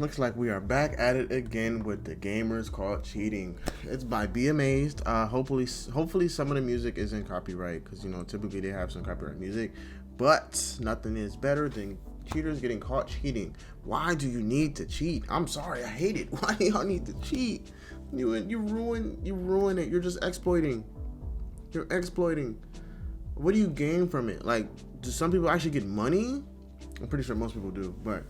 Looks like we are back at it again with the gamers caught cheating. It's by beamazed. Hopefully some of the music isn't copyright, because you know typically they have some copyright music, but nothing is better than cheaters getting caught cheating. Why do you need to cheat? I'm sorry, I hate it. Why do y'all need to cheat? You ruin it. You're just exploiting. You're exploiting. What do you gain from it? Like, do some people actually get money? I'm pretty sure most people do, but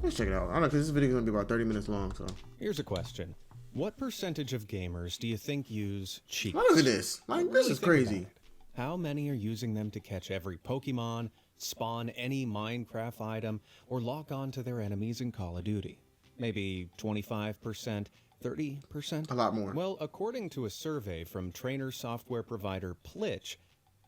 let's check it out. I don't know, because this video is going to be about 30 minutes long, so. Here's a question. What percentage of gamers do you think use cheats? Look at this. Like, this is crazy. How many are using them to catch every Pokemon, spawn any Minecraft item, or lock on to their enemies in Call of Duty? Maybe 25%, 30%? A lot more. Well, according to a survey from trainer software provider Plitch,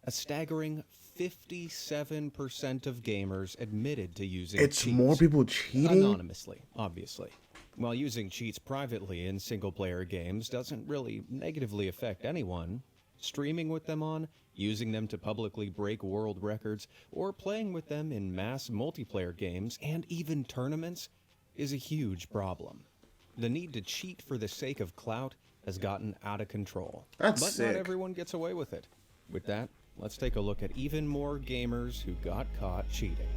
a staggering 57% of gamers admitted to using cheats. It's more people cheating? Anonymously, obviously. While using cheats privately in single-player games doesn't really negatively affect anyone, streaming with them on, using them to publicly break world records, or playing with them in mass multiplayer games and even tournaments is a huge problem. The need to cheat for the sake of clout has gotten out of control. But not everyone gets away with it. With that, let's take a look at even more gamers who got caught cheating.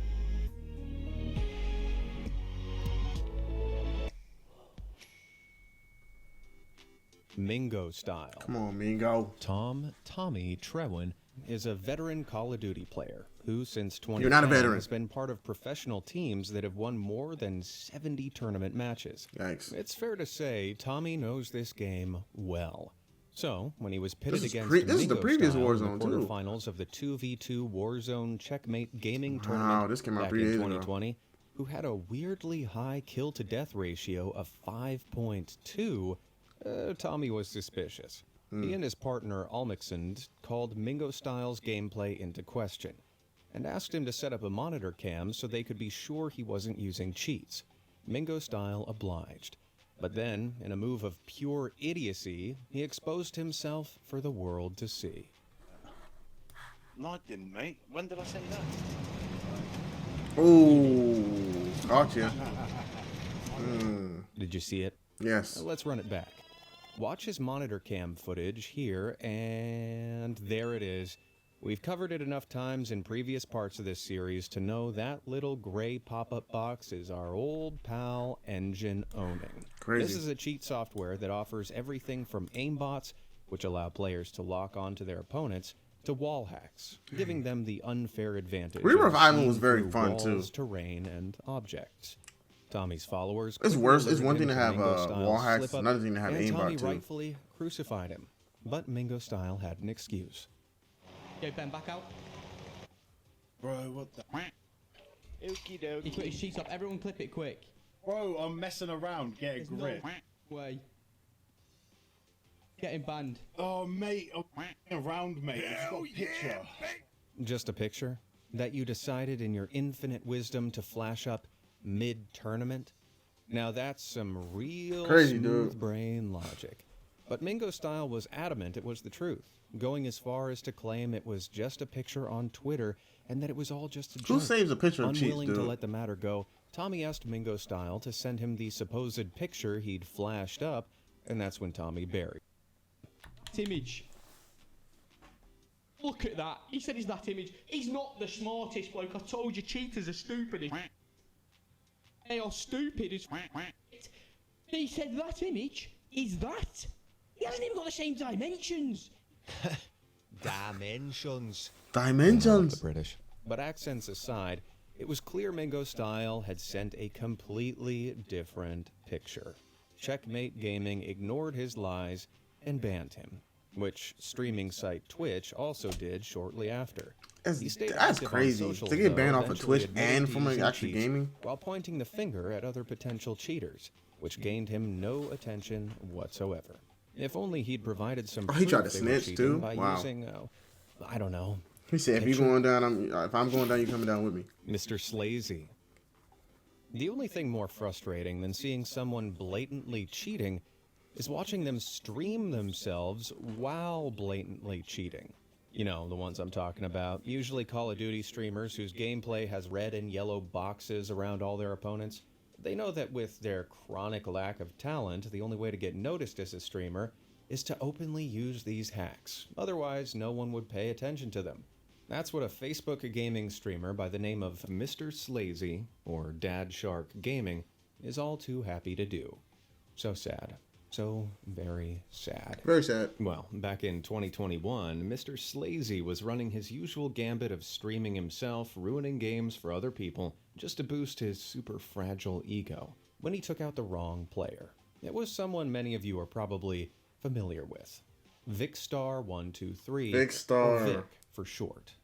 Mingo style. Come on, Mingo. Tommy Trewin is a veteran Call of Duty player who, since 2010, You're not a veteran. has been part of professional teams that have won more than 70 tournament matches. Yikes. It's fair to say Tommy knows this game well. So, when he was pitted against this is the previous Mingo Warzone, in the quarterfinals of the 2v2 Warzone Checkmate Gaming tournament this came out back 3 in days 2020, who had a weirdly high kill-to-death ratio of 5.2, Tommy was suspicious. He and his partner Almixand called Mingo Style's gameplay into question and asked him to set up a monitor cam so they could be sure he wasn't using cheats. Mingo Style obliged. But then, in a move of pure idiocy, he exposed himself for the world to see. No, I didn't, mate. When did I say that? Ooh, gotcha. Did you see it? Yes. Let's run it back. Watch his monitor cam footage here, and there it is. We've covered it enough times in previous parts of this series to know that little gray pop-up box is our old pal Engine Owning. Crazy. This is a cheat software that offers everything from aimbots, which allow players to lock onto their opponents, to wall hacks, giving them the unfair advantage Reverb of Island seeing was very through fun, too. walls, terrain, and objects. Tommy's followers. It's worse. It's one thing to quickly have alerted him to wall Mingo hacks, Style's another thing to have slip-up, and aimbot, Tommy too. rightfully crucified him. But Mingo Style had an excuse. Go Ben, back out. Bro, what the? Okie He dokie. put his sheets up. Everyone clip it quick. Bro, I'm messing around. Get a There's grip. no way. Getting banned. Oh, mate. I'm around, mate. It's got a picture. Just a picture that you decided in your infinite wisdom to flash up mid-tournament? Now that's some real Crazy, smooth dude. brain logic. But Mingo Style was adamant it was the truth, going as far as to claim it was just a picture on Twitter and that it was all just a joke. Who saves a picture of cheats, Unwilling to dude? let the matter go, Tommy asked Mingo Style to send him the supposed picture he'd flashed up, and that's when Tommy buried. Image. Look at that. He said he's that image. He's not the smartest bloke. I told you cheaters are stupid. They are stupid as He said that image is that. He hasn't even got the same dimensions. Dimensions. Dimensions. The British. But accents aside, it was clear Mingo Style had sent a completely different picture. Checkmate Gaming ignored his lies and banned him, which streaming site Twitch also did shortly after. He stayed That's active on crazy. socials, To get banned though, off of eventually Twitch admitting and to from like using actually cheats, gaming. while pointing the finger at other potential cheaters, which gained him no attention whatsoever. If only he'd provided some he tried proof to they were snitch, cheating too? by Wow. using, I don't know, He said, if you're going down, if I'm going down, you're coming down with me. Mr. Slazy. The only thing more frustrating than seeing someone blatantly cheating is watching them stream themselves while blatantly cheating. You know, the ones I'm talking about. Usually Call of Duty streamers whose gameplay has red and yellow boxes around all their opponents. They know that with their chronic lack of talent, the only way to get noticed as a streamer is to openly use these hacks. Otherwise, no one would pay attention to them. That's what a Facebook gaming streamer by the name of Mr. Slazy, or Dad Shark Gaming, is all too happy to do. So sad. So very sad. Very sad. Well, back in 2021, Mr. Slazy was running his usual gambit of streaming himself, ruining games for other people, just to boost his super fragile ego, when he took out the wrong player. It was someone many of you are probably familiar with. Vicstar123, Vicstar. or Vic for short.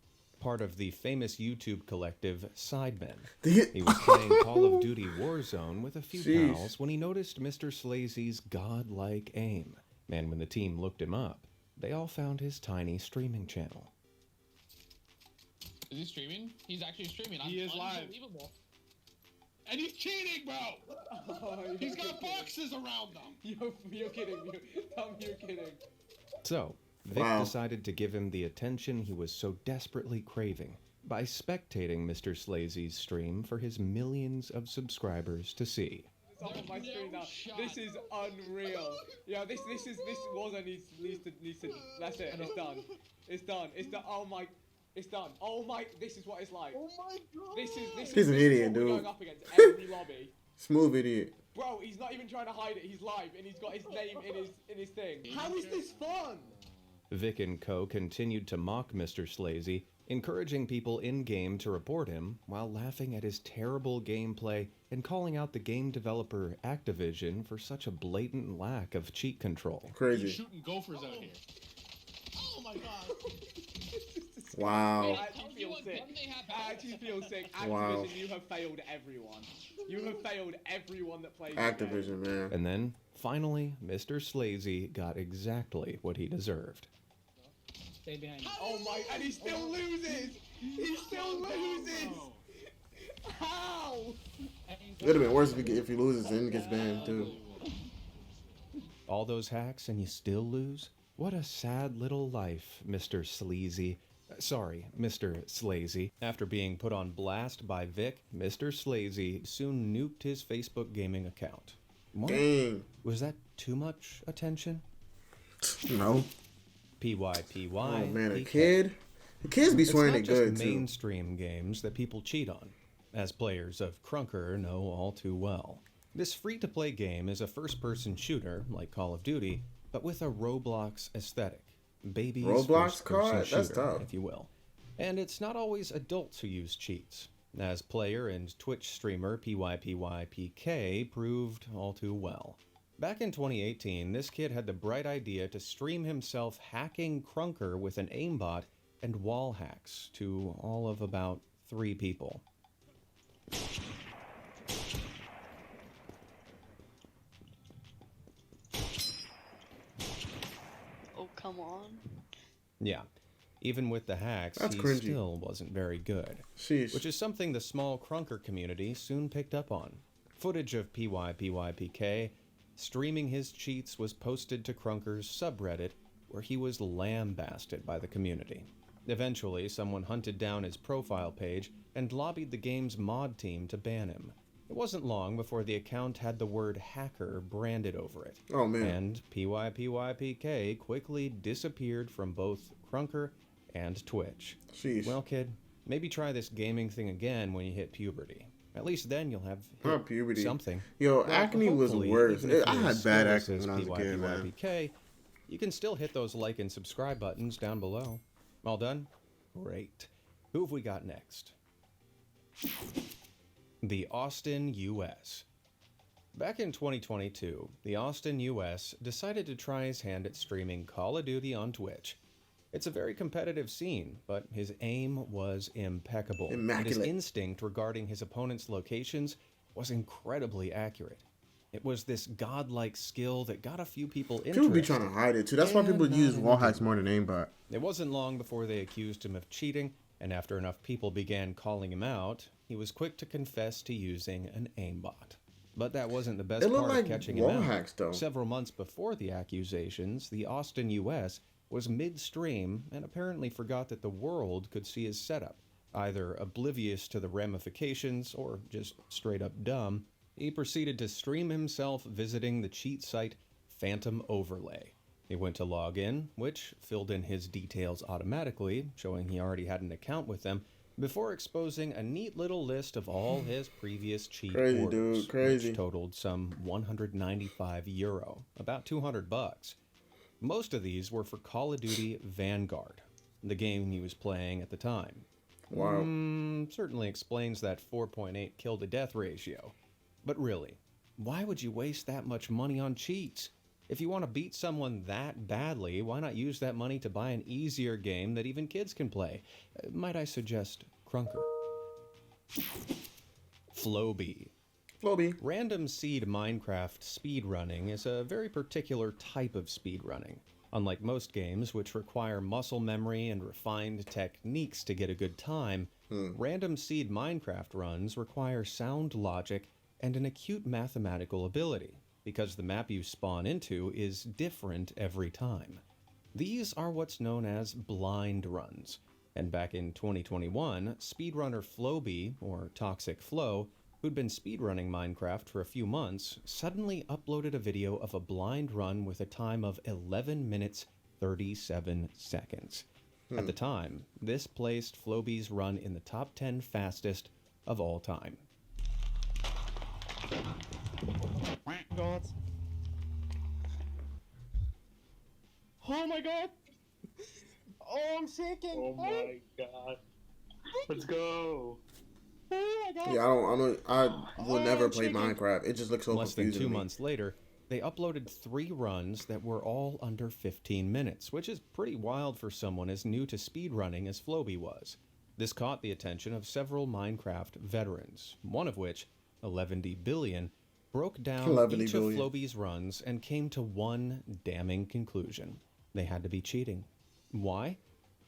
Part of the famous YouTube collective Sidemen. The- He was playing Call of Duty Warzone with a few Jeez. pals when he noticed Mr. Slazy's godlike aim. And when the team looked him up, they all found his tiny streaming channel. Is he streaming? He's actually streaming. He is live. Unbelievable. And he's cheating, bro! He's got boxes around him! You're kidding. Tell me you're kidding. So, Vic Wow. decided to give him the attention he was so desperately craving by spectating Mr. Slazy's stream for his millions of subscribers to see. It's up on my screen now. shot. This is unreal. Yeah, this was needs to. That's it. It's done. It's done. It's done. Oh my. It's done. Oh my. This is what it's like. Oh my god! This is. He's an this idiot, is what we're dude. Going up against every lobby. Smooth idiot. Bro, he's not even trying to hide it. He's live and he's got his name in his thing. How is this fun? Vic and co. continued to mock Mr. Slazy, encouraging people in-game to report him, while laughing at his terrible gameplay and calling out the game developer Activision for such a blatant lack of cheat control. He's Crazy. shooting gophers out here. Oh my god. Wow. I actually feel sick. I actually feel sick. Activision, Wow. you have failed everyone. You have failed everyone that plays. the game. Activision, man. And then, finally, Mr. Slazy got exactly what he deserved. Stay behind. Oh my, and he still loses! He still loses! How? It would have been worse if he loses and gets banned, too. All those hacks and you still lose? What a sad little life, Mr. Sleazy. Sorry, Mr. Slazy. After being put on blast by Vic, Mr. Slazy soon nuked his Facebook gaming account. What? Dang. Was that too much attention? No. PYPY. Oh, man, a PK. kid? The kids be It's swearing not it just good, too. mainstream games that people cheat on, as players of Crunker know all too well. This free-to-play game is a first-person shooter, like Call of Duty, but with a Roblox aesthetic. Baby's Roblox first-person card? That's shooter, tough. if you will. And it's not always adults who use cheats, as player and Twitch streamer PYPYPK proved all too well. Back in 2018, this kid had the bright idea to stream himself hacking Crunker with an aimbot and wall hacks to all of about 3 people. Oh, come on. Yeah, even with the hacks, That's he cringy. still wasn't very good. Sheesh. Which is something the small Crunker community soon picked up on. Footage of PYPYPK streaming his cheats was posted to Crunker's subreddit, where he was lambasted by the community. Eventually, someone hunted down his profile page and lobbied the game's mod team to ban him. It wasn't long before the account had the word hacker branded over it. Oh, man. And PYPYPK quickly disappeared from both Crunker and Twitch. Sheesh. Well, kid, maybe try this gaming thing again when you hit puberty. At least then you'll have hit Not puberty. something. Yo, Well, acne was hopefully, worse. even if I you're had as bad skilled acne as when I was a kid, man. PYPYPK, you can still hit those like and subscribe buttons down below. All done? Great. Who have we got next? The Austin, U.S. Back in 2022, the Austin, U.S. decided to try his hand at streaming Call of Duty on Twitch. It's a very competitive scene, but his aim was impeccable. And his Immaculate. instinct regarding his opponent's locations was incredibly accurate. It was this godlike skill that got a few people interested. People be trying to hide it, too. That's why people And use not wall indeed. hacks more than aimbot. It wasn't long before they accused him of cheating, and after enough people began calling him out, he was quick to confess to using an aimbot. But that wasn't the best It looked part like of catching him wall out. hacks, though. Several months before the accusations, the Austin, U.S. was mid-stream and apparently forgot that the world could see his setup. Either oblivious to the ramifications or just straight up dumb, he proceeded to stream himself visiting the cheat site Phantom Overlay. He went to log in, which filled in his details automatically, showing he already had an account with them, before exposing a neat little list of all his previous cheat Crazy, orders, dude, crazy. which totaled some €195, about $200. Most of these were for Call of Duty Vanguard, the game he was playing at the time. Wow. Certainly explains that 4.8 kill to death ratio. But really, why would you waste that much money on cheats? If you want to beat someone that badly, why not use that money to buy an easier game that even kids can play? Might I suggest Crunker? Flowbee. Flowbee. Random seed Minecraft speedrunning is a very particular type of speedrunning. Unlike most games, which require muscle memory and refined techniques to get a good time, random seed Minecraft runs require sound logic and an acute mathematical ability, because the map you spawn into is different every time. These are what's known as blind runs, and back in 2021, speedrunner Flowbee, or Toxic Flow, who'd been speedrunning Minecraft for a few months, suddenly uploaded a video of a blind run with a time of 11 minutes 37 seconds. At the time, this placed Flowbee's run in the top 10 fastest of all time. God. Oh my god! Oh, I'm shaking! Oh my god. Let's go. Oh my god! Yeah, I will never play Minecraft. It just looks so Less than confusing 2 to me. months later, they uploaded 3 runs that were all under 15 minutes, which is pretty wild for someone as new to speedrunning as Flowbee was. This caught the attention of several Minecraft veterans, one of which, 11D Billion, broke down 11D each Billion. of Flowbee's runs and came to one damning conclusion. They had to be cheating. Why?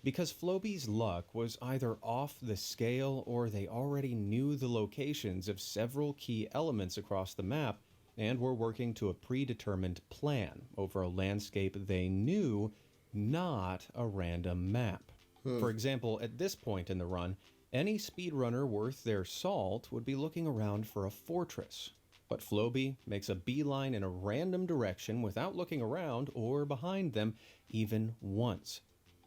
Because Flowbee's luck was either off the scale or they already knew the locations of several key elements across the map and were working to a predetermined plan over a landscape they knew, not a random map. For example, at this point in the run, any speedrunner worth their salt would be looking around for a fortress. But Flowbee makes a beeline in a random direction without looking around or behind them even once.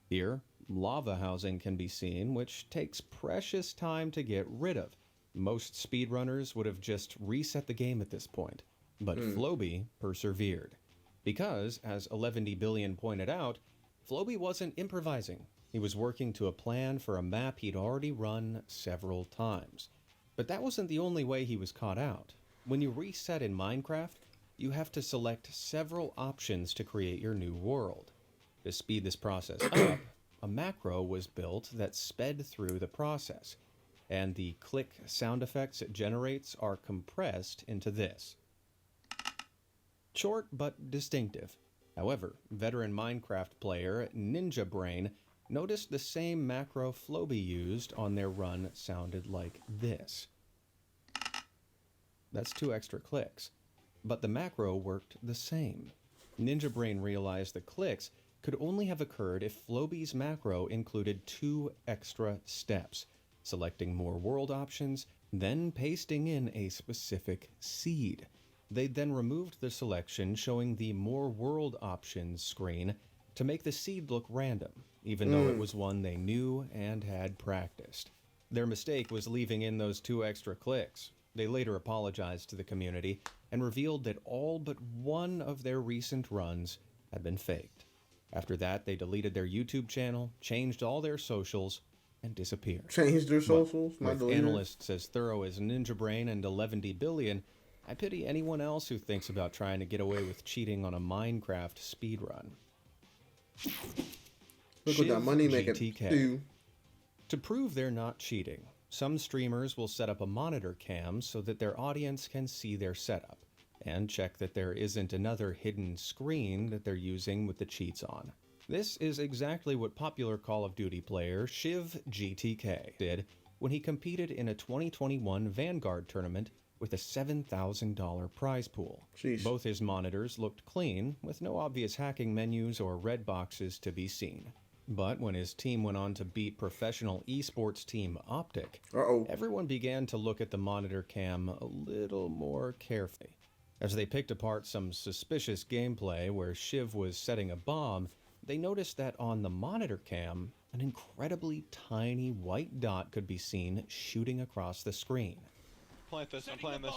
Here, lava housing can be seen, which takes precious time to get rid of. Most speedrunners would have just reset the game at this point, but Flowbee persevered. Because, as 11D Billion pointed out, Flowbee wasn't improvising. He was working to a plan for a map he'd already run several times. But that wasn't the only way he was caught out. When you reset in Minecraft, you have to select several options to create your new world. To speed this process up, a macro was built that sped through the process, and the click sound effects it generates are compressed into this. Short but distinctive. However, veteran Minecraft player Ninja Brain noticed the same macro Flowbee used on their run sounded like this. That's 2 extra clicks, but the macro worked the same. Ninja Brain realized the clicks could only have occurred if Flowbee's macro included 2 extra steps, selecting more world options, then pasting in a specific seed. They then removed the selection showing the more world options screen to make the seed look random, even though it was one they knew and had practiced. Their mistake was leaving in those 2 extra clicks. They later apologized to the community and revealed that all but one of their recent runs had been faked. After that, they deleted their YouTube channel, changed all their socials, and disappeared. Changed their socials? With analysts as thorough as Ninja Brain and 11D Billion, I pity anyone else who thinks about trying to get away with cheating on a Minecraft speedrun. Look what that money making GTK. do. To prove they're not cheating, some streamers will set up a monitor cam so that their audience can see their setup, and check that there isn't another hidden screen that they're using with the cheats on. This is exactly what popular Call of Duty player Shiv GTK did when he competed in a 2021 Vanguard tournament with a $7,000 prize pool. Sheesh. Both his monitors looked clean, with no obvious hacking menus or red boxes to be seen. But when his team went on to beat professional esports team Optic, everyone began to look at the monitor cam a little more carefully. As they picked apart some suspicious gameplay where Shiv was setting a bomb, they noticed that on the monitor cam, an incredibly tiny white dot could be seen shooting across the screen. I'm playing this.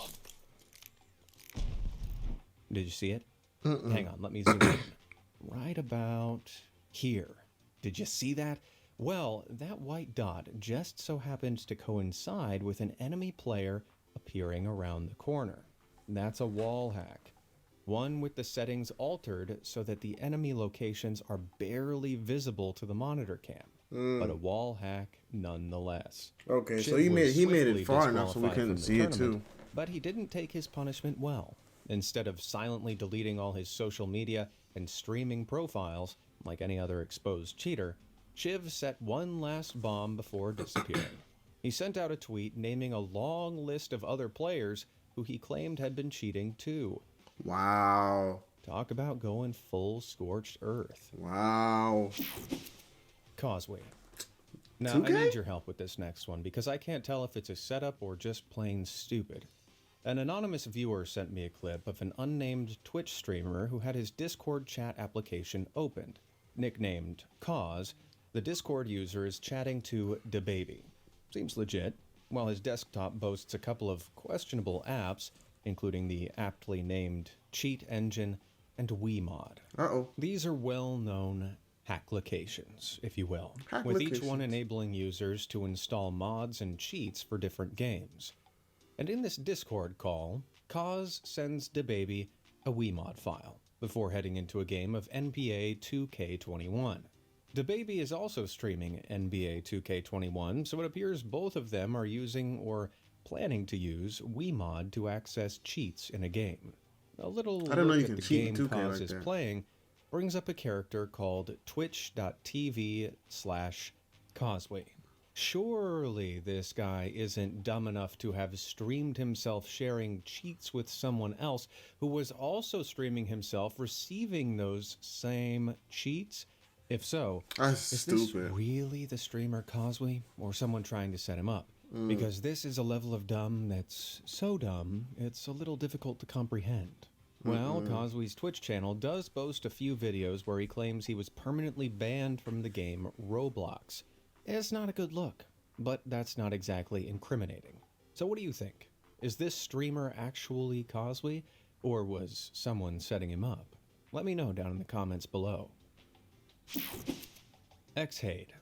Did you see it? Hang on, let me zoom in. Right about here. Did you see that? Well, that white dot just so happens to coincide with an enemy player appearing around the corner. That's a wall hack. One with the settings altered so that the enemy locations are barely visible to the monitor cam, but a wall hack nonetheless. Okay, so Shiv he made was it far swiftly enough so we disqualified couldn't from the see it tournament, too. But he didn't take his punishment well. Instead of silently deleting all his social media and streaming profiles, like any other exposed cheater, Shiv set one last bomb before disappearing. He sent out a tweet naming a long list of other players who he claimed had been cheating too. Wow. Talk about going full scorched earth. Wow. Causeway. Now, 2K? I need your help with this next one because I can't tell if it's a setup or just plain stupid. An anonymous viewer sent me a clip of an unnamed Twitch streamer who had his Discord chat application opened. Nicknamed Cause, the Discord user is chatting to DaBaby. Seems legit. While his desktop boasts a couple of questionable apps, including the aptly named Cheat Engine and WeMod. These are well-known hacklocations, if you will, with each one enabling users to install mods and cheats for different games. And in this Discord call, Cause sends DaBaby a WeMod file before heading into a game of NBA 2K21. DaBaby is also streaming NBA 2K21, so it appears both of them are using or planning to use WeMod to access cheats in a game. A little look at the game Cause is playing brings up a character called twitch.tv/Causeway. Surely this guy isn't dumb enough to have streamed himself sharing cheats with someone else who was also streaming himself receiving those same cheats? If so, is this really the streamer Causeway or someone trying to set him up? Because this is a level of dumb that's so dumb, it's a little difficult to comprehend. Well, Causeway's Twitch channel does boast a few videos where he claims he was permanently banned from the game Roblox. It's not a good look, but that's not exactly incriminating. So what do you think? Is this streamer actually Causeway, or was someone setting him up? Let me know down in the comments below. Xhade.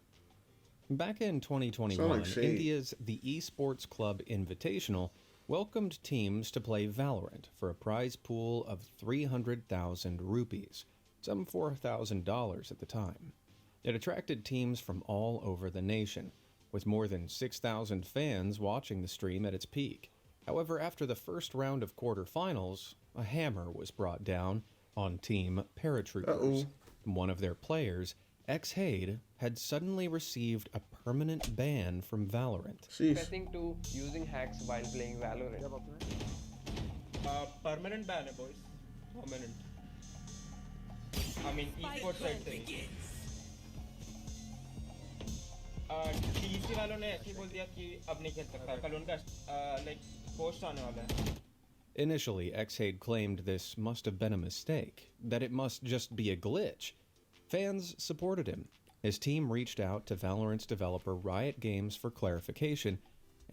Back in 2021, India's The Esports Club Invitational welcomed teams to play Valorant for a prize pool of 300,000 rupees, some $4,000 at the time. It attracted teams from all over the nation, with more than 6,000 fans watching the stream at its peak. However, after the first round of quarterfinals, a hammer was brought down on Team Paratroopers. One of their players, Xhade, had suddenly received a permanent ban from Valorant. Confessing to using hacks while playing Valorant. Permanent ban, boys. Permanent. I mean, esports side से. TC वालों ने ऐसे बोल दिया कि अब नहीं खेल सकता. कल उनका like post आने वाला है. Initially, Xhade claimed this must have been a mistake, that it must just be a glitch. Fans supported him. His team reached out to Valorant's developer Riot Games for clarification,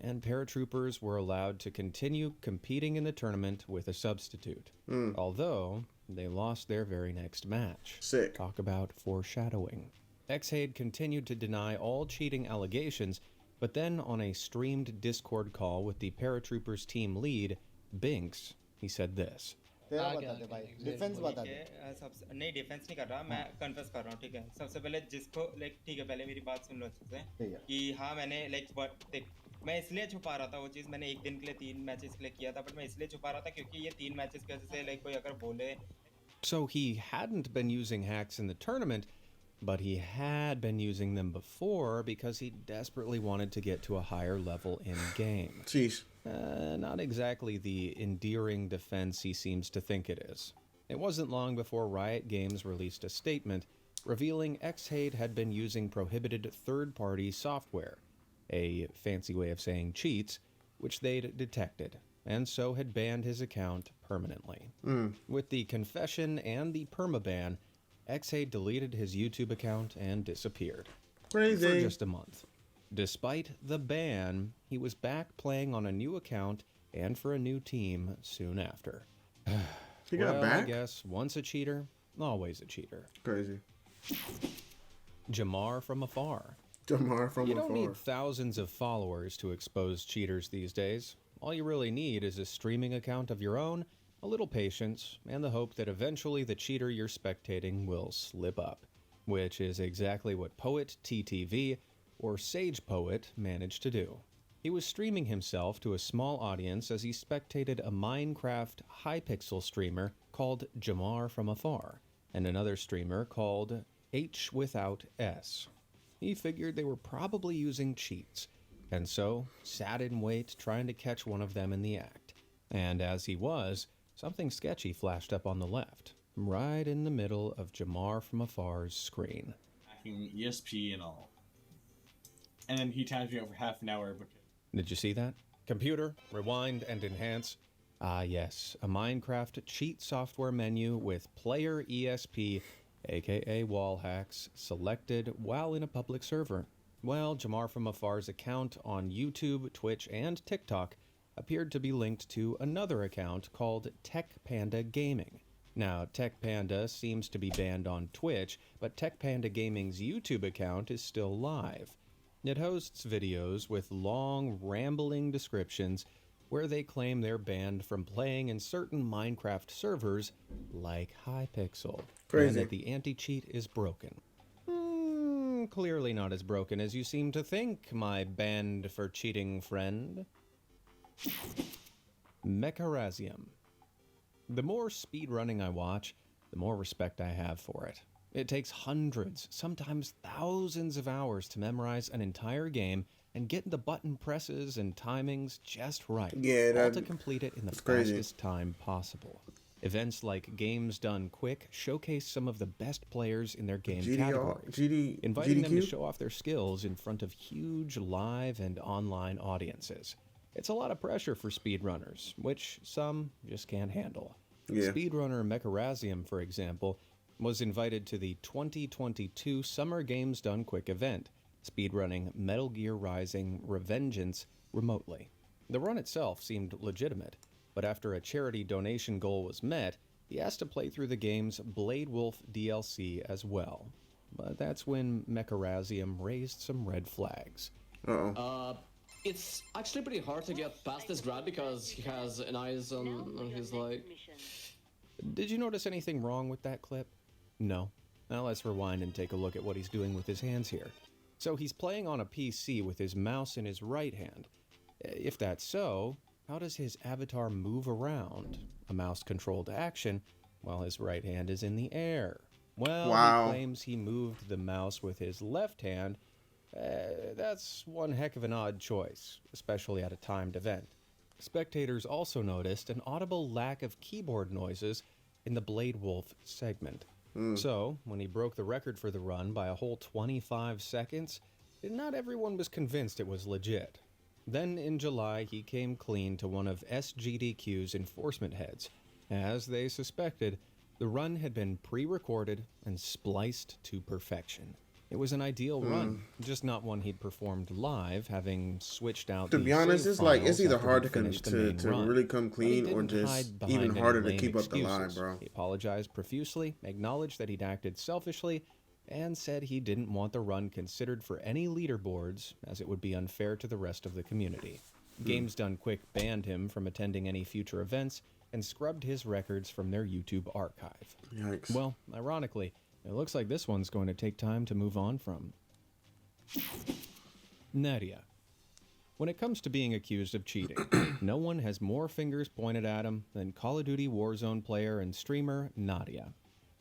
and paratroopers were allowed to continue competing in the tournament with a substitute. Although, they lost their very next match. Talk about foreshadowing. Xhade continued to deny all cheating allegations, but then on a streamed Discord call with the paratroopers team lead, Binks, he said this. Defence बता दे नहीं defence नहीं कर रहा मैं confess कर रहा हूँ ठीक है सबसे पहले जिसको लाइक ठीक है पहले मेरी बात सुन लो अच्छे से कि हाँ मैंने लाइक देख मैं इसलिए छुपा रहा था वो चीज़ मैंने एक दिन के लिए 3 मैचेस के लिए किया था बट मैं इसलिए छुपा रहा था क्योंकि ये 3 मैचेस के वजह से लाइक कोई अगर बोले. So he hadn't been using hacks in the tournament, but he had been using them before because he desperately wanted to get to a higher level in game. Jeez. Not exactly the endearing defense he seems to think it is. It wasn't long before Riot Games released a statement revealing Xhade had been using prohibited third-party software, a fancy way of saying cheats, which they'd detected, and so had banned his account permanently. With the confession and the permaban, Xhade deleted his YouTube account and disappeared. Crazy. For just a month. Despite the ban, he was back playing on a new account and for a new team soon after. He got back? I guess once a cheater, always a cheater. Crazy. Jamar from afar. Jamar from You afar. don't need thousands of followers to expose cheaters these days. All you really need is a streaming account of your own, a little patience, and the hope that eventually the cheater you're spectating will slip up. Which is exactly what Poet TTV, or Sage Poet, managed to do. He was streaming himself to a small audience as he spectated a Minecraft Hypixel streamer called Jamar from afar, and another streamer called H without S. He figured they were probably using cheats, and so sat in wait trying to catch one of them in the act. And as he was, something sketchy flashed up on the left, right in the middle of Jamar from afar's screen. ESP and all. And then he times me over half an hour. Did you see that? Computer, rewind and enhance. Ah yes, a Minecraft cheat software menu with player ESP, aka wall hacks, selected while in a public server. Well, Jamar from afar's account on YouTube, Twitch, and TikTok appeared to be linked to another account called Tech Panda Gaming. Now, Tech Panda seems to be banned on Twitch, but Tech Panda Gaming's YouTube account is still live. It hosts videos with long, rambling descriptions where they claim they're banned from playing in certain Minecraft servers like Hypixel, Crazy. and that the anti-cheat is broken. Clearly not as broken as you seem to think, my banned for cheating friend. Mecharazium. The more speedrunning I watch, the more respect I have for it. It takes hundreds, sometimes thousands of hours to memorize an entire game and get the button presses and timings just right, all to complete it in the fastest time possible. Events like Games Done Quick showcase some of the best players in their game categories, inviting them to show off their skills in front of huge live and online audiences. It's a lot of pressure for speedrunners, which some just can't handle. Speedrunner Mecharazium, for example, was invited to the 2022 Summer Games Done Quick event, speedrunning Metal Gear Rising: Revengeance remotely. The run itself seemed legitimate, but after a charity donation goal was met, he asked to play through the game's Blade Wolf DLC as well. But that's when Mecharazium raised some red flags. It's actually pretty hard to get past this grab because he has an eyes on his leg. Did you notice anything wrong with that clip? No. Now let's rewind and take a look at what he's doing with his hands here. So he's playing on a PC with his mouse in his right hand. If that's so, how does his avatar move around? A mouse-controlled action while his right hand is in the air. Well, he claims he moved the mouse with his left hand. That's one heck of an odd choice, especially at a timed event. Spectators also noticed an audible lack of keyboard noises in the Blade Wolf segment. So, when he broke the record for the run by a whole 25 seconds, not everyone was convinced it was legit. Then in July, he came clean to one of SGDQ's enforcement heads. As they suspected, the run had been pre-recorded and spliced to perfection. It was an ideal run, just not one he'd performed live, having switched out to the be honest, it's like it's either hard to run. really come clean or just even harder to keep up the line, bro. He apologized profusely, acknowledged that he'd acted selfishly, and said he didn't want the run considered for any leaderboards, as it would be unfair to the rest of the community. Games Done Quick banned him from attending any future events and scrubbed his records from their YouTube archive. Yikes. Well, ironically, it looks like this one's going to take time to move on from. Nadia. When it comes to being accused of cheating, no one has more fingers pointed at him than Call of Duty Warzone player and streamer Nadia.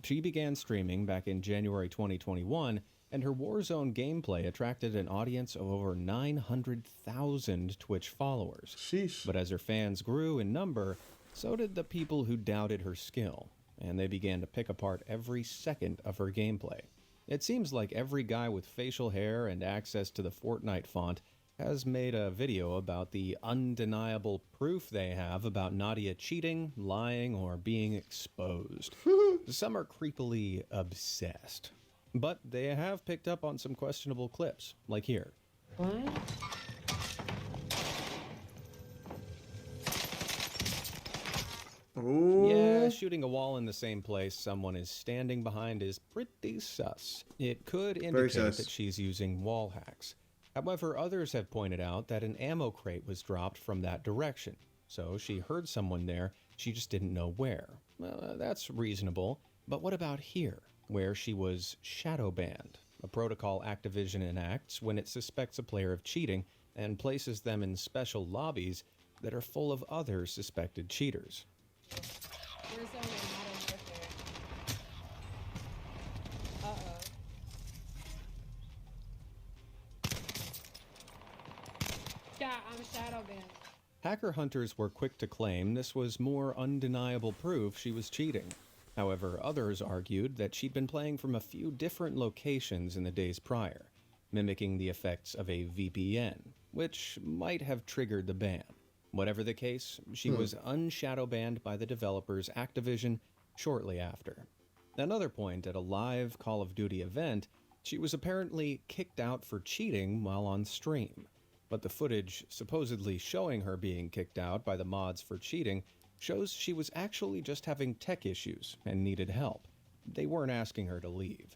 She began streaming back in January 2021, and her Warzone gameplay attracted an audience of over 900,000 Twitch followers. Sheesh. But as her fans grew in number, so did the people who doubted her skill, and they began to pick apart every second of her gameplay. It seems like every guy with facial hair and access to the Fortnite font has made a video about the undeniable proof they have about Nadia cheating, lying, or being exposed. Some are creepily obsessed. But they have picked up on some questionable clips, like here. What? Ooh. Yeah, shooting a wall in the same place someone is standing behind is pretty sus. It could indicate that she's using wall hacks. However, others have pointed out that an ammo crate was dropped from that direction, so she heard someone there, she just didn't know where. That's reasonable, but what about here, where she was shadow banned, a protocol Activision enacts when it suspects a player of cheating and places them in special lobbies that are full of other suspected cheaters. Where's the only modern warfare? Uh-oh. Yeah, I'm shadow banned. Hacker hunters were quick to claim this was more undeniable proof she was cheating. However, others argued that she'd been playing from a few different locations in the days prior, mimicking the effects of a VPN, which might have triggered the ban. Whatever the case, she was unshadow banned by the developers Activision shortly after. Another point, at a live Call of Duty event, she was apparently kicked out for cheating while on stream. But the footage supposedly showing her being kicked out by the mods for cheating shows she was actually just having tech issues and needed help. They weren't asking her to leave.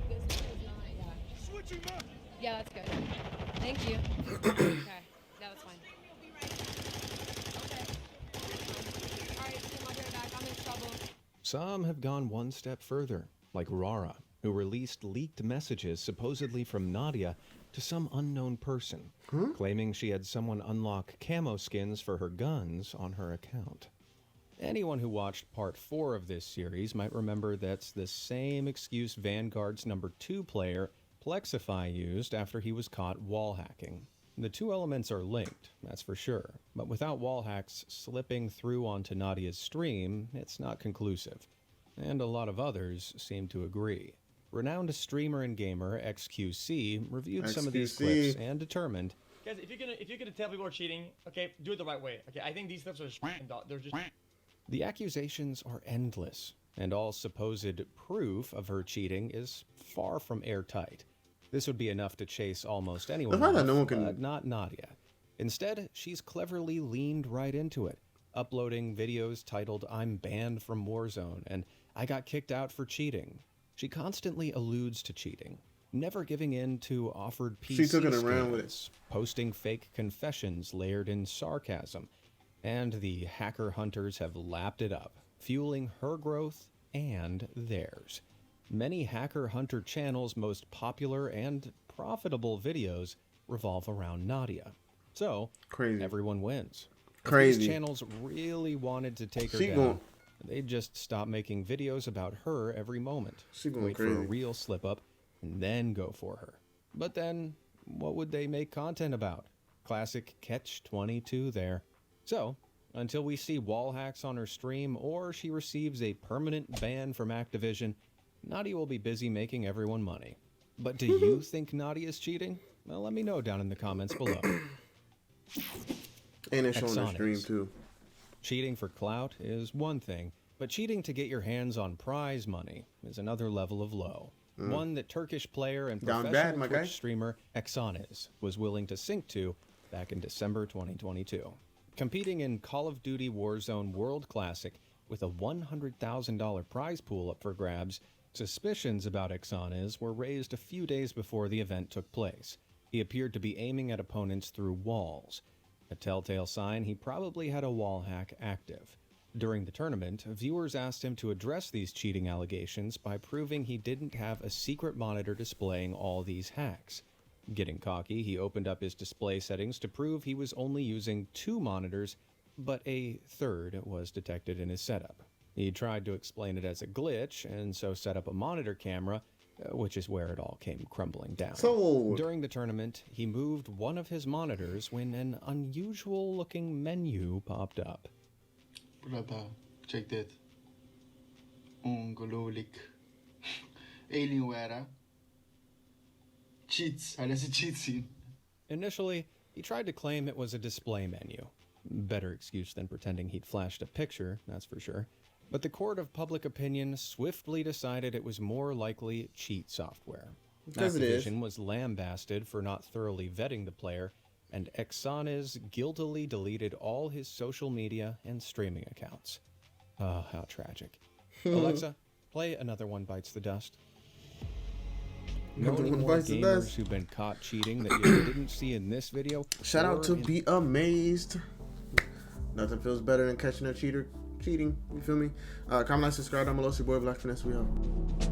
This is not, yeah. Switching back. Yeah, that's good. Thank you. Okay. Yeah, that's fine. Okay. Alright, team, I'll be right back. I'm in trouble. Some have gone one step further, like Rara, who released leaked messages supposedly from Nadia to some unknown person, claiming she had someone unlock camo skins for her guns on her account. Anyone who watched part 4 of this series might remember that's the same excuse Vanguard's number 2 player, Plexify, used after he was caught wall hacking. The two elements are linked, that's for sure, but without wall hacks slipping through onto Nadia's stream, it's not conclusive. And a lot of others seem to agree. Renowned streamer and gamer XQC reviewed some of these clips and determined, guys, if you're gonna tell people are cheating, okay, do it the right way. Okay, I think these clips are they're just. The accusations are endless, and all supposed proof of her cheating is far from airtight. This would be enough to chase almost anyone off, but not Nadia. Instead, she's cleverly leaned right into it, uploading videos titled "I'm banned from Warzone" and "I got kicked out for cheating." She constantly alludes to cheating, never giving in to offered PC skins, posting fake confessions layered in sarcasm, and the hacker hunters have lapped it up, fueling her growth and theirs. Many hacker hunter channels' most popular and profitable videos revolve around Nadia. So, everyone wins. If these channels really wanted to take her down, they'd just stop making videos about her every moment, wait for a real slip-up, and then go for her. But then, what would they make content about? Classic catch-22 there. So, until we see wall hacks on her stream or she receives a permanent ban from Activision, Nadia will be busy making everyone money. But do you think Nadia's cheating? Well, let me know down in the comments below. And it's on the stream too. Cheating for clout is one thing, but cheating to get your hands on prize money is another level of low. One that Turkish player and professional Twitch streamer Exanes was willing to sink to back in December 2022. Competing in Call of Duty Warzone World Classic with a $100,000 prize pool up for grabs, suspicions about Exanes were raised a few days before the event took place. He appeared to be aiming at opponents through walls, a telltale sign he probably had a wall hack active. During the tournament, viewers asked him to address these cheating allegations by proving he didn't have a secret monitor displaying all these hacks. Getting cocky, he opened up his display settings to prove he was only using 2 monitors, but a third was detected in his setup. He tried to explain it as a glitch, and so set up a monitor camera, which is where it all came crumbling down. During the tournament, he moved one of his monitors when an unusual-looking menu popped up. Brother, check that. Ongelooflijk. Alien हुआ यार cheats ऐसे cheat scene. Initially, he tried to claim it was a display menu. Better excuse than pretending he'd flashed a picture, that's for sure. But the court of public opinion swiftly decided it was more likely cheat software. Activision was lambasted for not thoroughly vetting the player, and Exanes guiltily deleted all his social media and streaming accounts. Oh, how tragic. Alexa, play Another One Bites the Dust. Know any more gamers who've been caught cheating that you didn't see in this video? Shout out to Be Amazed. Nothing feels better than catching a cheater cheating. You feel me? Comment, like, subscribe down below. It's your boy BLKFinesse. We out.